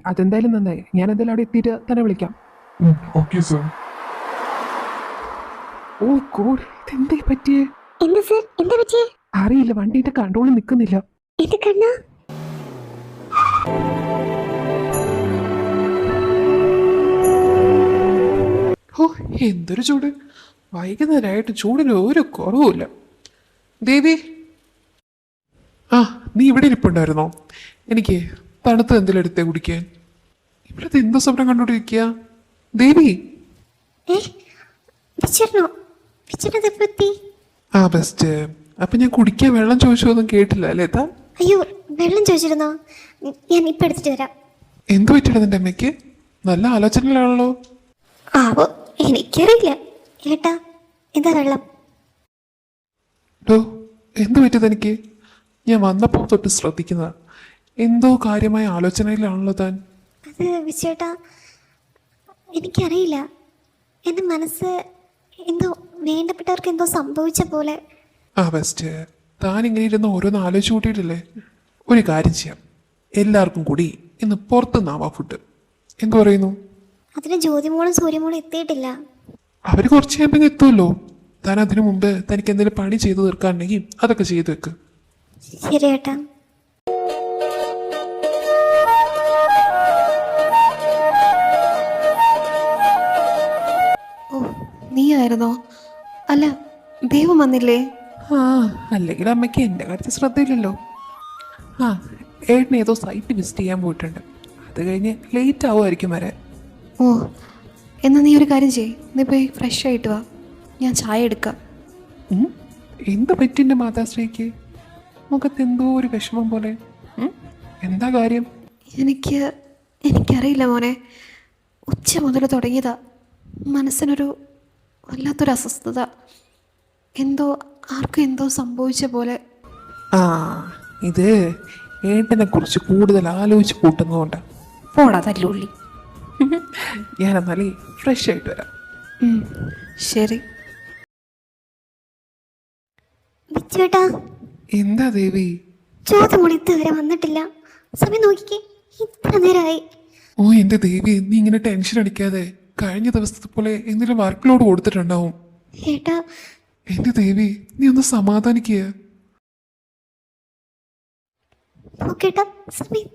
അതെന്തായാലും നന്നായി. ഞാൻ എന്തായാലും അവിടെ എത്തിയിട്ട് തന്നെ വിളിക്കാം. Okay sir. ഓ ഗോഡ്, ഇതെന്തേ പറ്റിയേ? എന്താ സർ, എന്താ പറ്റിയേ? അറിയില്ല, വണ്ടിന്റെ കൺട്രോളിൽ നിൽക്കുന്നില്ല. എന്റെ കണ്ണാ. ഓ, എന്തൊരു ചൂട്! വൈകുന്നേരമായിട്ട് ചൂടിന് ഒരു കുറവുമില്ല. ദേവി, ആ നീ ഇവിടെ ഇരിപ്പുണ്ടായിരുന്നോ? എനിക്ക് തണുത്ത് എന്തെങ്കിലും എടുത്തേ കുടിക്കാൻ. ഇവിടുത്തെ എന്തോ സ്വപ്നം കണ്ടോണ്ടിരിക്കുക ദേവി? ആ ബെസ്റ്റ്. അപ്പൊ ഞാൻ കുടിക്കാൻ വെള്ളം ചോദിച്ചതൊന്നും കേട്ടില്ല അല്ലേ താൻ? അയ്യോ, വെള്ളം ചോദിച്ചിരുന്നോ? ഞാൻ ഇപ്പൊ എടുത്തിട്ട് വരാം. എന്ത് പറ്റിയത് നിന്റെ അമ്മയ്ക്ക്? നല്ല ആലോചനയിലാണല്ലോ. ആവോ, എനിക്കറിയില്ല. ഏട്ടാ, എന്താ വെള്ളം? എന്ത് പറ്റിയത് എനിക്ക്? ഞാൻ വന്നപ്പോൾ തൊട്ട് ശ്രദ്ധിക്കുന്നതാ. എന്തോ കാര്യമായ ആലോചനയിലാണല്ലോ താൻ. അത് വിശ്വേട്ടാ, എനിക്കറിയില്ല. എൻ്റെ മനസ്സ് എന്തോ വേണ്ടപ്പെട്ടവർക്ക് എന്തോ സംഭവിച്ച പോലെ. ആ ബെസ്റ്റ്. താൻ ഇങ്ങനെ ഇരുന്ന് ഓരോന്ന് ആലോചിച്ച് കൂട്ടിയിട്ടില്ലേ? ഒരു കാര്യം ചെയ്യാം, എല്ലാവർക്കും കൂടി ഇന്ന് പുറത്തുനിന്നാവാ ഫുഡ്. എന്തു പറയുന്നു? അതിന് ജ്യോതിമോളും സൂര്യമോളും എത്തിയിട്ടില്ല. അവർ കുറച്ച് കഴിയുമ്പോൾ എത്തുമല്ലോ. താൻ അതിനു മുമ്പ് തനിക്ക് എന്തെങ്കിലും പണി ചെയ്തു തീർക്കാനുണ്ടെങ്കിൽ അതൊക്കെ ചെയ്തു വെക്ക്. ശരി ഏട്ടാ. ഓ, നീയായിരുന്നോ? അല്ല, ദൈവം വന്നില്ലേ? ആ, അല്ലെങ്കിൽ അമ്മയ്ക്ക് എൻ്റെ കാര്യത്തിൽ ശ്രദ്ധയില്ലല്ലോ. ആ, ഏട്ടന് ഏതോ സൈറ്റ് വിസിറ്റ് ചെയ്യാൻ പോയിട്ടുണ്ട്. അത് കഴിഞ്ഞ് ലേറ്റ് ആവുമായിരിക്കും വരാൻ. ഓ, എന്നാൽ നീ ഒരു കാര്യം ചെയ്യ്, നീ പോയി ഫ്രഷ് ആയിട്ട് വാ, ഞാൻ ചായ എടുക്കാം. എന്ത് പറ്റിൻ്റെ മാതാശ്രീക്ക്? മുഖത്ത് എന്തോ ഒരു വിഷമം പോലെ. എന്താ കാര്യം? എനിക്കറിയില്ല മോനെ. ഉച്ച മുതൽ തുടങ്ങിയതാ. മനസ്സിനൊരു വല്ലാത്തൊരു അസ്വസ്ഥത. ആർക്കും എന്തോ സംഭവിച്ച പോലെ. ആ, ഇത് ഏട്ടനെ കുറിച്ച് കൂടുതൽ ആലോചിച്ച് കൂട്ടുന്നതുകൊണ്ടാണ്. പോടാ തല്ലുള്ളി. ഞാനെന്നാലേ ഫ്രഷ് ആയിട്ട് വരാം. ശരി. വിശ്വേട്ടാ, എന്താ ദേവി? ജ്യോതിമോൾ ഇതുവരെ വന്നിട്ടില്ല. സമയം നോക്കിക്കേ, ഇത്ര നേരമായി. ഓ എൻ്റെ ദേവി, നീ ഇങ്ങനെ ടെൻഷൻ അടിക്കാതെ. കഴിഞ്ഞ ദിവസത്തെ പോലെ എന്തെങ്കിലും വർക്ക് ലോഡ് കൊടുത്തിട്ടുണ്ടാവും. ഏട്ടാ, എൻ്റെ ദേവി, നീ ഒന്ന് സമാധാനിക്കുക. നോക്കേട്ടാ, സമയം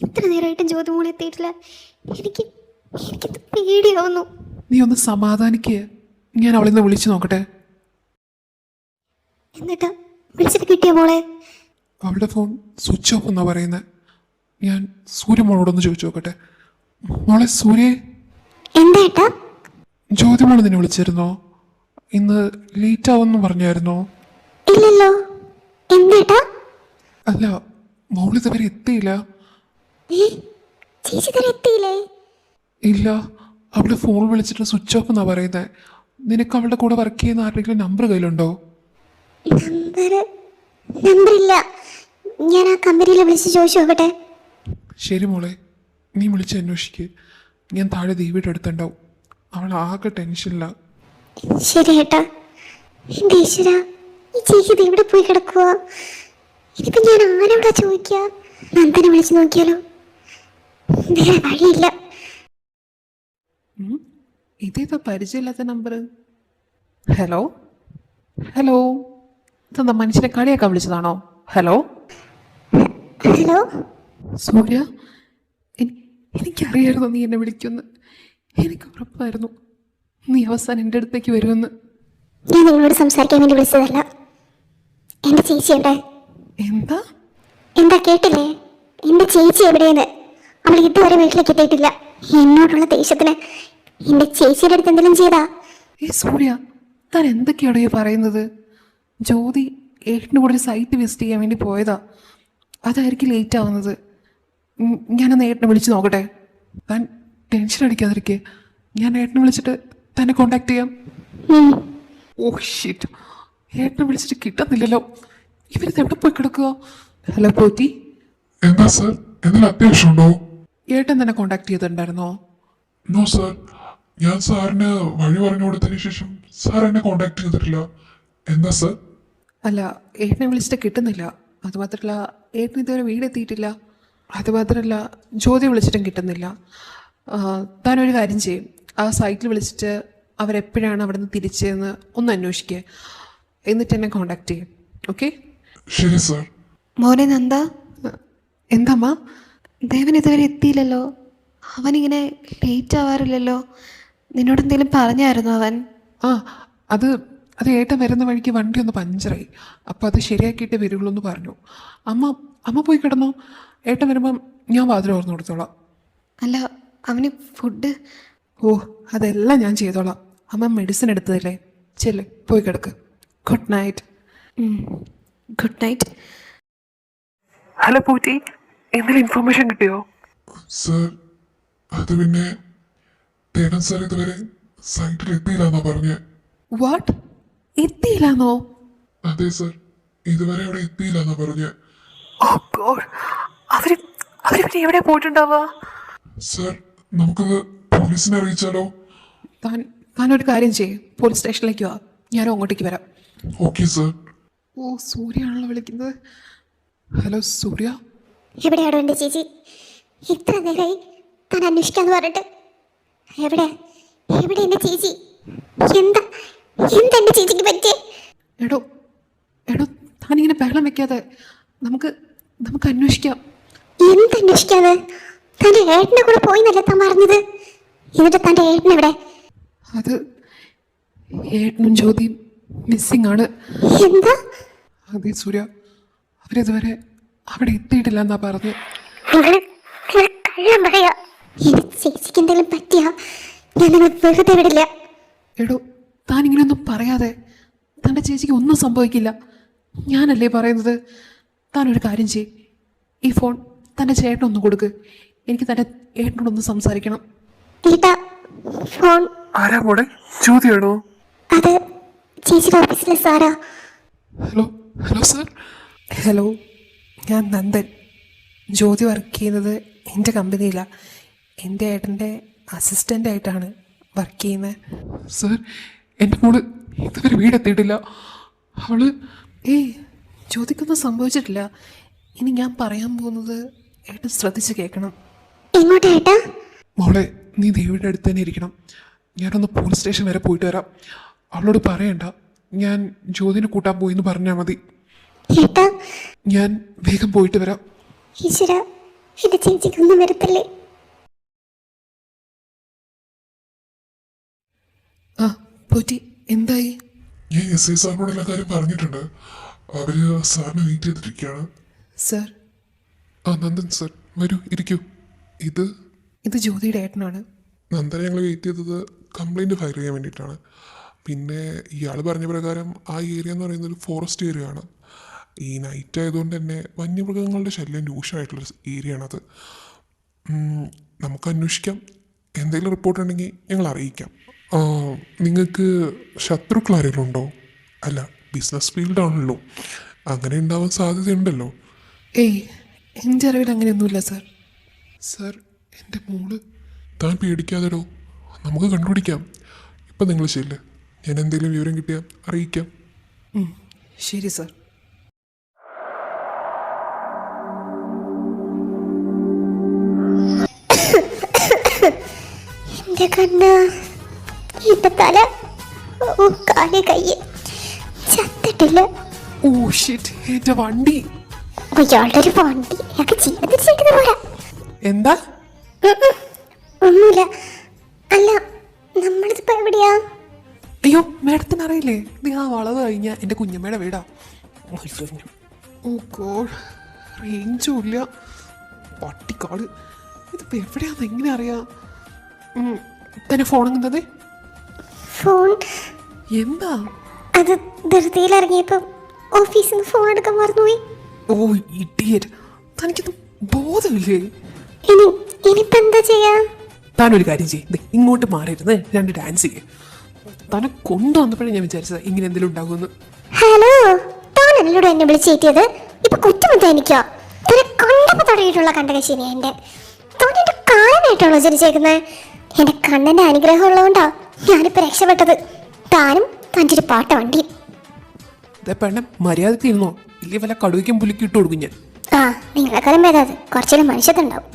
ഇത്ര നേരമായിട്ടും ജ്യോതിമോൾ എത്തിയിട്ടില്ല. എനിക്കിത് പേടിയാവുന്നു. നീ ഒന്ന് സമാധാനിക്കുക. ഞാൻ അവളിൽ നിന്ന് വിളിച്ചു നോക്കട്ടെ. എന്നിട്ടാ വിളിച്ചിട്ട് കിട്ടിയ മോളെ? അവളുടെ ഫോൺ സ്വിച്ച് ഓഫ് എന്നാ പറയുന്നത്. ഞാൻ സൂര്യമോളോടൊന്ന് ചോദിച്ചു നോക്കട്ടെ. മോളെ സൂര്യ, എന്താ ഏട്ടാ? ജ്യോതിമോള് നിന്നെ വിളിച്ചിരുന്നോ? ഇന്ന് ലേറ്റ് ആവുമെന്ന് പറഞ്ഞായിരുന്നോ? ഇല്ലല്ലോ. എന്താ? അല്ല, മോളിതുവരെ എത്തിയില്ല. ചേച്ചി തന്നെ എത്തിയില്ലേ? ഇല്ല, അവള് ഫോൺ വിളിച്ചിട്ട് സ്വിച്ച് ഓഫ് എന്നാ പറയുന്നത്. നിനക്ക് അവളുടെ കൂടെ വർക്ക് ചെയ്യുന്ന ആരുടെയെങ്കിലും നമ്പർ കയ്യിലുണ്ടോ? നമ്പറില്ല. ഞാൻ ആ കമ്പനിയിൽ വിളിച്ച് ചോദിച്ചു നോക്കട്ടെ. ശരി മോളെ, നീ വിളിച്ച് അന്വേഷിക്ക്. ഞാൻ താഴെ ദേവിയുടെ അടുത്തുണ്ടാവും. അവൾ ആകെ ടെൻഷനില്ല. ശരി ഏട്ടാ. എൻ്റെ ഈശ്വരാ, ഈ ചേച്ചി ഇത് എവിടെ പോയി കിടക്കുക? ഇതിപ്പോ ഞാൻ ആരോടാ ചോദിക്കുക? നന്ദനെ വിളിച്ച് നോക്കിയാലോ? വേറെ വഴിയില്ല. ഇതേതാ പരിചയമില്ലാത്ത നമ്പർ? ഹലോ ഹലോ, ഇതെന്താ മനുഷ്യനെ കളിയാക്കാൻ വിളിച്ചതാണോ? ഹലോ ഹലോ സൂര്യ, എനിക്കറിയായിരുന്നു നീ എന്നെ വിളിക്കുമെന്ന്. എനിക്ക് ഉറപ്പായിരുന്നു നീ അവസാനം എൻ്റെ അടുത്തേക്ക് വരുമെന്ന്. ഞാൻ നിങ്ങളോട് സംസാരിക്കാൻ വേണ്ടി വിളിച്ചതല്ല. എൻ്റെ ചേച്ചി എവിടെ? എന്താ കേട്ടില്ലേ? എൻ്റെ ചേച്ചി എവിടെയെന്ന്. അവൾ ഇതുവരെ വീട്ടിലേക്ക് എത്തിയിട്ടില്ല. എന്നോടുള്ള ദേഷ്യത്തിന് എൻ്റെ ചേച്ചിയുടെ അടുത്ത് എന്തെങ്കിലും ചെയ്താ? സൂര്യ, താൻ എന്തൊക്കെയാണോ ഈ പറയുന്നത്? ജ്യോതി ഏട്ടൻ്റെ കൂടെ ഒരു സൈറ്റ് വിസിറ്റ് ചെയ്യാൻ വേണ്ടി പോയതാ. അതായിരിക്കും ലേറ്റ് ആവുന്നത്. ഞാനൊന്ന് ഏട്ടനെ വിളിച്ച് നോക്കട്ടെ. താൻ ടെൻഷൻ അടിക്കാതിരിക്കെ. ഞാൻ ഏട്ടനെ വിളിച്ചിട്ട് തന്നെ കോണ്ടാക്ട് ചെയ്യാം. ഓ ഷിറ്റ്, ഏട്ടനെ വിളിച്ചിട്ട് കിട്ടുന്നില്ലല്ലോ. ഇവരിത് എവിടെ പോയി കിടക്കുക? ഹലോ പോറ്റി. എന്താ സർ, എന്തെങ്കിലും അത്യാവശ്യമുണ്ടോ? ഏട്ടൻ തന്നെ കോണ്ടാക്ട് ചെയ്തിട്ടുണ്ടായിരുന്നോ? നോ സർ, ഞാൻ സാറിന് വഴി പറഞ്ഞു കൊടുത്തതിന് ശേഷം സാർ എന്നെ കോണ്ടാക്ട് ചെയ്തിട്ടില്ല. എന്താ സർ? അല്ല, ഏട്ടനെ വിളിച്ചിട്ട് കിട്ടുന്നില്ല. അതുമാത്രമല്ല, ഏട്ടൻ ഇതുവരെ വീടെത്തിയിട്ടില്ല. അതുമാത്രമല്ല ജ്യോതി വിളിച്ചിട്ടും കിട്ടുന്നില്ല. താനൊരു കാര്യം ചെയ്യും, ആ സൈറ്റിൽ വിളിച്ചിട്ട് അവരെപ്പോഴാണ് അവിടെ നിന്ന് തിരിച്ചതെന്ന് ഒന്ന് അന്വേഷിക്കുക, എന്നിട്ട് എന്നെ കോണ്ടാക്ട് ചെയ്യും. ഓക്കെ? ശരി സർ. മോനെ നന്ദ, എന്താമ്മ? ദേവൻ ഇതുവരെ എത്തിയില്ലല്ലോ. അവനിങ്ങനെ ലേറ്റ് ആവാറില്ലല്ലോ. നിന്നോട് എന്തെങ്കിലും പറഞ്ഞായിരുന്നോ അവൻ? അത് ഏട്ടൻ വരുന്ന വഴിക്ക് വണ്ടി ഒന്ന് പഞ്ചറായി, അപ്പോൾ അത് ശരിയാക്കിയിട്ടേ വരുള്ളൂ എന്ന് പറഞ്ഞു. അമ്മ പോയി കിടന്നോ, ഏട്ടൻ വരുമ്പം ഞാൻ വാതിൽ തുറന്നു കൊടുത്തോളാം. അല്ല, അവന് ഫുഡ്? അതെല്ലാം ഞാൻ ചെയ്തോളാം. അമ്മ മെഡിസിൻ എടുത്തതല്ലേ, ചെല്ല് പോയി കിടക്ക്. Good night. Good night. Hello പൂറ്റി, എന്തെങ്കിലും ഇൻഫർമേഷൻ കിട്ടിയോ? സർ, അത് പിന്നെ തേടൻ സാർ ഇതുവരെ സൈറ്റിൽ എത്തിയില്ലെന്നാ പറഞ്ഞേ. വാട്ട്? എത്തിയില്ലാന്നോ? അതെ സർ, ഇതുവരെ അവിടെ എത്തിയില്ലെന്നാ പറഞ്ഞേ. അവര് പിന്നെ എവിടെ പോയിട്ടുണ്ടാവുക? സർ, നമുക്കത് പോലീസിനെ അറിയിച്ചാലോ? താനൊരു കാര്യം ചെയ്യും, പോലീസ് സ്റ്റേഷനിലേക്ക് വാ, ഞാനും അങ്ങോട്ടേക്ക് വരാം. Okay sir. സൂര്യാണല്ലോ വിളിക്കുന്നത്. ഹലോ സൂര്യ. എവിടെയാണോ എൻ്റെ ചേച്ചി? ഇത്ര നേരമായി താൻ അന്വേഷിക്കാന്ന് പറഞ്ഞിട്ട്. എവിടെ എൻ്റെ ചേച്ചി? എന്താ എൻ്റെ ചേച്ചിക്ക് പറ്റിയേ? എടോ താനിങ്ങനെ ബഹളം വെക്കാതെ നമുക്ക് അന്വേഷിക്കാം. എന്തന്വേഷിക്കാതെ? തൻ്റെ ഏട്ടനെ കൂടെ പോയിന്നല്ലേ താൻ പറഞ്ഞത്? എന്നിട്ട് തൻ്റെ ഏട്ടൻ എവിടെ? അത് ഏട്ടനും ജ്യോതിയും മിസ്സിംഗ് ആണ്. എന്താ? അതെ സൂര്യ, അവരിതുവരെ അവിടെ എത്തിയിട്ടില്ല എന്നാ പറഞ്ഞു. കഴിയാൻ പറയാ. എന്റെ ചേച്ചിക്ക് എന്തെങ്കിലും പറ്റിയാ ഞാൻ നിങ്ങൾ വെറുതെ വിടില്ല. എടോ താനിങ്ങനെയൊന്നും പറയാതെ, തൻ്റെ ചേച്ചിക്ക് ഒന്നും സംഭവിക്കില്ല, ഞാനല്ലേ പറയുന്നത്. താനൊരു കാര്യം ചെയ്യ്, ഈ ഫോൺ തൻ്റെ ചേട്ടനൊന്ന് കൊടുക്ക്, എനിക്ക് തൻ്റെ ഏട്ടനോടൊന്ന് സംസാരിക്കണം. ഫോൺ ആരാ മോളെ? ജ്യോതിയാണോ? അത് ചേച്ചിയുടെ ഓഫീസിലെ സാറാ. Hello sir. ഹലോ, ഞാൻ നന്ദൻ. ജ്യോതി വർക്ക് ചെയ്യുന്നത് എൻ്റെ കമ്പനിയിലാണ്. എൻ്റെ ഏട്ടൻ്റെ അസിസ്റ്റൻ്റായിട്ടാണ് വർക്ക് ചെയ്യുന്നത്. സർ, എൻ്റെ മോള് ഇതുവരെ വീടെത്തിയിട്ടില്ല. അവള് ജ്യോതിക്കൊന്നും സംഭവിച്ചിട്ടില്ല. ഇനി ഞാൻ പറയാൻ പോകുന്നത് ഏട്ടൻ ശ്രദ്ധിച്ച് കേൾക്കണം. എങ്ങോട്ടാ ഏട്ടാ? മോളെ, നീ ദേവിയുടെ അടുത്ത് തന്നെ ഇരിക്കണം. ഞാനൊന്ന് പോലീസ് സ്റ്റേഷൻ വരെ പോയിട്ട് വരാം. അവളോട് പറയണ്ട, ഞാൻ ജ്യോതിനെ കൂട്ടാൻ പോയി എന്ന് പറഞ്ഞാൽ മതി. ഏട്ടാ, ഞാൻ വേഗം പോയിട്ട് വരാം. ഈശ്വര, എന്റെ ചേച്ചിക്കൊന്നും വരത്തില്ലേ? പോറ്റി, എന്തായി? ഞാൻ എസ് ഐ സാറിനോട് എല്ലാ കാര്യം പറഞ്ഞിട്ടുണ്ട്. അവര് സാറിനെ വെയിറ്റ് ചെയ്തിരിക്കുകയാണ്. സർ. നന്ദൻ സർ, വരൂ, ഇരിക്കൂ. ഇത് ജ്യോതിയുടെ ഏട്ടനാണ്. നന്ദനെ ഞങ്ങൾ വെയിറ്റ് ചെയ്തത് കംപ്ലൈൻറ്റ് ഫയൽ ചെയ്യാൻ വേണ്ടിയിട്ടാണ്. പിന്നെ ഇയാൾ പറഞ്ഞ പ്രകാരം ആ ഏരിയ എന്ന് പറയുന്നത് ഒരു ഫോറസ്റ്റ് ഏരിയ ആണ്. ഈ നൈറ്റ് ആയതുകൊണ്ട് തന്നെ വന്യമൃഗങ്ങളുടെ ശല്യം രൂക്ഷമായിട്ടുള്ളൊരു ഏരിയ ആണത്. നമുക്ക് അന്വേഷിക്കാം, എന്തെങ്കിലും റിപ്പോർട്ട് ഉണ്ടെങ്കിൽ ഞങ്ങൾ അറിയിക്കാം. നിങ്ങൾക്ക് ശത്രുക്കൾ ആരെങ്കിലും ഉണ്ടോ? അല്ല, ബിസിനസ് ഫീൽഡാണല്ലോ, അങ്ങനെ ഉണ്ടാവാൻ സാധ്യതയുണ്ടല്ലോ. എൻ്റെ അറിവിൽ അങ്ങനെയൊന്നുമില്ല സർ. സർ, എൻ്റെ മോള്. താൻ പേടിക്കാതെടോ, നമുക്ക് കണ്ടുപിടിക്കാം. ഇപ്പം നിങ്ങൾ ചെയ്യില്ല, ഞാൻ എന്തെങ്കിലും വിവരം കിട്ടിയാൽ അറിയിക്കാം. ശരി സർ. എന്റെ കണ്ണ്, എന്റെ തല, കാല്, കയ്യ് ചത്തിട്ടില്ല. എൻ്റെ വണ്ടി. അയാളുടെ ഒരു വണ്ടി ഞങ്ങൾക്ക് ജീവിതത്തിൽ ചേക്കുന്ന പോലെ. എന്താ? ഒന്നുമില്ല. അല്ല, നമ്മളിതിപ്പോ എവിടെയാ? അയ്യോ, മേഡത്തിന് അറിയില്ലേ, ഇത് ആ വളവ് കഴിഞ്ഞ എൻ്റെ കുഞ്ഞമ്മയുടെ വീടാ. റേഞ്ചും ഇല്ല, പട്ടിക്കാട്. ഇതിപ്പോ എവിടെയാന്ന് എങ്ങനെ അറിയാം? തന്നെ ഫോൺ എങ്ങുന്നത്? ഫോൺ എന്താ? അത് ധൃതിയിൽ ഇറങ്ങിയപ്പോ ഓഫീസിൽ നിന്ന് ഫോൺ എടുക്കാൻ മറന്നുപോയി. ഇഡിയറ്റ്, തനിക്കൊന്നും ബോധമില്ലേ? ഇനിയിപ്പോ എന്താ ചെയ്യാ? താനൊരു കാര്യം ചെയ്യ്, ഇങ്ങോട്ട് മാറിയിരുന്ന് 2 ഡാൻസ് ചെയ്യേ. തന്നെ കൊണ്ടുവന്നപ്പോഴേ ഞാൻ വിചാരിച്ചതാ ഇങ്ങനെ എന്തെങ്കിലും ഉണ്ടാകുമെന്ന്. ഹലോ, താനല്ലോട് എന്നെ വിളിച്ചേറ്റിയത്, ഇപ്പൊ കുറ്റമൊന്നും എനിക്കോ? തന്നെ കണ്ടപ്പോ തുടങ്ങിയിട്ടുള്ള കണ്ടകശിനി എന്റെ തോന്നിന്റെ കാലനായിട്ടാണോ ജനിച്ചേക്കുന്നത്? എന്റെ കണ്ണന്റെ അനുഗ്രഹം ഉള്ളതുകൊണ്ടാ ഞാനിപ്പോ രക്ഷപ്പെട്ടത്. താനും തൻ്റെ ഒരു പാട്ട വണ്ടി. പെണ്ണെ, മര്യാദക്ക് ഇരുന്നോ, ഇല്ലേ വല്ല കടുവയ്ക്കും പുലിക്ക് ഇട്ട് കൊടുക്കും ഞാൻ. ആ നിങ്ങളെക്കാളും ഭേദം അത് കുറച്ചൊരു മനുഷ്യത്തുണ്ടാവും.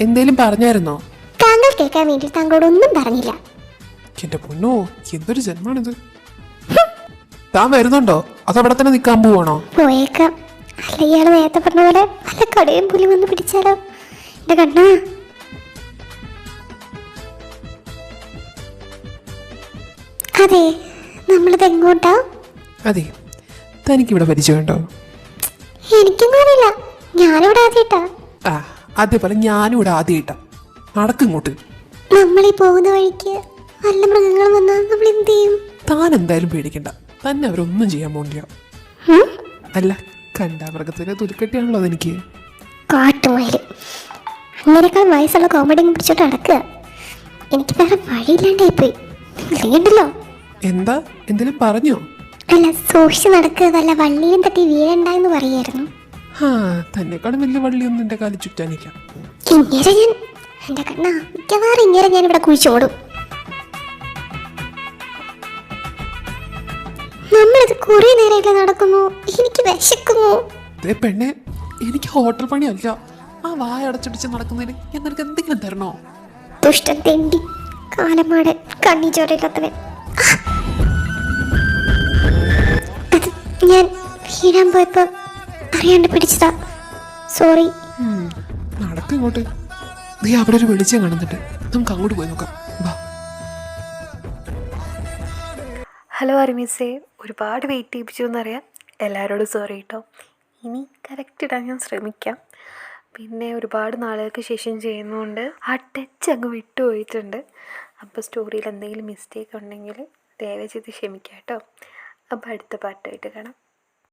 എന്തേലും പറഞ്ഞായിരുന്നോ? താങ്കൾ കേൾക്കാൻ വേണ്ടി താങ്കളോട് ഒന്നും പറഞ്ഞില്ല. എന്റെ പൊന്നോ, എന്തൊരു ജന്മാണിത്. താൻ വരുന്നുണ്ടോ അതോ അവിടെ തന്നെ നിൽക്കാൻ പോവാണോ? പോയേക്കാം. അല്ല ഇയാള് നേരത്തെ പറഞ്ഞ പോലെ അല്ല കടയും പുലി വന്ന് പിടിച്ചാലോ? എന്റെ കണ്ണാ, അതെ നമ്മളിത് എങ്ങോട്ടാ? അതെ, തനിക്കിവിടെ പരിചയമുണ്ടോ? എനിക്കൊന്നും അറിയില്ല, ഞാനിവിടെ ആദ്യമായിട്ടാ. ആ, അതേപോലെ ഞാനും ഇവിടെ ആദ്യമായിട്ടാ. നടക്കിങ്ങോട്ട്. നമ്മളീ പോകുന്ന വഴിക്ക് നല്ല മൃഗങ്ങൾ വന്നാൽ നമ്മൾ എന്ത് ചെയ്യും? താൻ എന്തായാലും പേടിക്കണ്ട, തന്നെ അവരൊന്നും ചെയ്യാൻ പോണ്ടില്ല. ഉം? അല്ല, കണ്ട മൃഗത്തിന് തുലിക്കെട്ടിയാണല്ലോ അതെനിക്ക്. കാട്ടുമയില് അങ്ങനെയൊക്കെ വയസ്സുള്ള കോമഡി പിടിച്ചോട്ട് നടക്കുക. എനിക്ക് വേറെ വഴിയില്ലാണ്ടായിപ്പോയി. ഇല്ലല്ലോ. എന്താ, എന്തേലും പറഞ്ഞോ? അല്ല, സൂക്ഷിച്ച് നടക്കുക, വല്ല വള്ളിയിലും തട്ടി വീഴണ്ടെന്ന് പറയായിരുന്നു. ആ, തന്നെക്കാളും വലിയ വള്ളിയൊന്നും എൻ്റെ കാലിൽ ചുറ്റാനില്ല. ഇങ്ങനെ ഞാൻ എൻ്റെ കണ്ണാ മിക്കവാറും ഇങ്ങനെ ഞാൻ ഇവിടെ കുഴിച്ചോടും. നമ്മളിത് കുറെ നേരമായിട്ട് നടക്കുന്നു, എനിക്ക് വിശക്കുന്നു. ദേ പെണ്ണെ, എനിക്ക് ഹോട്ടൽ പണിയല്ല. ആ വായ അടച്ചടിച്ച് നടക്കുന്നതിന് ഞാൻ നിനക്ക് എന്തെങ്കിലും തരണോ? ദുഷ്ടൻ തെണ്ടി കാലമാട് കണ്ണി ചോരയില്ലാത്തവൻ. അത് ഞാൻ വീഴാൻ പോയപ്പോ അറിയാണ്ട് പിടിച്ചതാ, സോറി. നടക്കിങ്ങോട്ട്. നീ അവിടെ ഒരു വെളിച്ചം കാണുന്നുണ്ട്, നമുക്ക് അങ്ങോട്ട് പോയി നോക്കാം. വാ. ഹലോ അരുമിസേ, ഒരുപാട് വെയിറ്റ് ചെയ്യിപ്പിച്ചു എന്നറിയാം. എല്ലാവരോടും സോറി കേട്ടോ. ഇനി കറക്റ്റ് ഇടാൻ ഞാൻ ശ്രമിക്കാം. പിന്നെ ഒരുപാട് നാളുകൾക്ക് ശേഷം ചെയ്യുന്നതുകൊണ്ട് ആ ടച്ച് അങ്ങ് വിട്ടുപോയിട്ടുണ്ട്. അപ്പോൾ സ്റ്റോറിയിൽ എന്തെങ്കിലും മിസ്റ്റേക്ക് ഉണ്ടെങ്കിൽ ദയവ് ചെയ്ത് ക്ഷമിക്കാം കേട്ടോ. അപ്പോൾ അടുത്ത പാട്ടായിട്ട് കാണാം.